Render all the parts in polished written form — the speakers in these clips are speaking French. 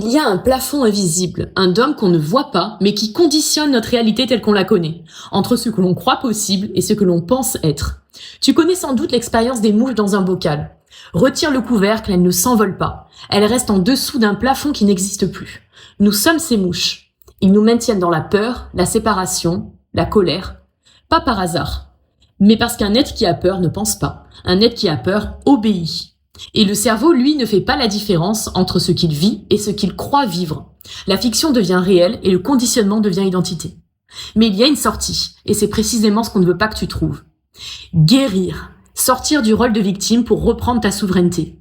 Il y a un plafond invisible, un dôme qu'on ne voit pas, mais qui conditionne notre réalité telle qu'on la connaît, entre ce que l'on croit possible et ce que l'on pense être. Tu connais sans doute l'expérience des mouches dans un bocal. Retire le couvercle, elles ne s'envolent pas. Elles restent en dessous d'un plafond qui n'existe plus. Nous sommes ces mouches. Ils nous maintiennent dans la peur, la séparation, la colère. Pas par hasard, mais parce qu'un être qui a peur ne pense pas. Un être qui a peur obéit. Et le cerveau, lui, ne fait pas la différence entre ce qu'il vit et ce qu'il croit vivre. La fiction devient réelle et le conditionnement devient identité. Mais il y a une sortie, et c'est précisément ce qu'on ne veut pas que tu trouves. Guérir, sortir du rôle de victime pour reprendre ta souveraineté.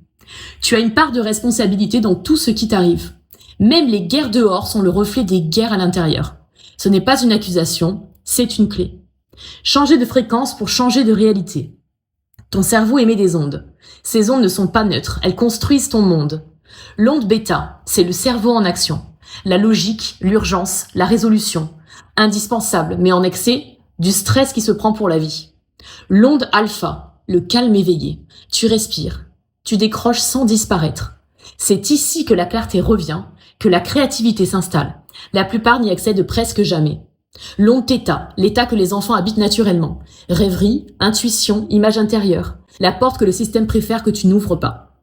Tu as une part de responsabilité dans tout ce qui t'arrive. Même les guerres dehors sont le reflet des guerres à l'intérieur. Ce n'est pas une accusation, c'est une clé. Changer de fréquence pour changer de réalité. Ton cerveau émet des ondes. Ces ondes ne sont pas neutres, elles construisent ton monde. L'onde bêta, c'est le cerveau en action. La logique, l'urgence, la résolution. Indispensable, mais en excès, du stress qui se prend pour la vie. L'onde alpha, le calme éveillé. Tu respires, tu décroches sans disparaître. C'est ici que la clarté revient, que la créativité s'installe. La plupart n'y accèdent presque jamais. L'onde θ, l'état que les enfants habitent naturellement. Rêverie, intuition, image intérieure. La porte que le système préfère que tu n'ouvres pas.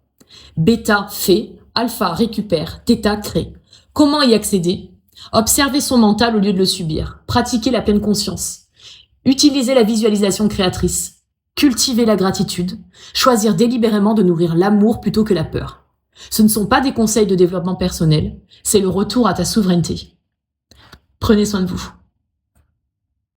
Bêta fait, alpha récupère, θ crée. Comment y accéder? Observer son mental au lieu de le subir. Pratiquer la pleine conscience. Utiliser la visualisation créatrice. Cultiver la gratitude. Choisir délibérément de nourrir l'amour plutôt que la peur. Ce ne sont pas des conseils de développement personnel, c'est le retour à ta souveraineté. Prenez soin de vous.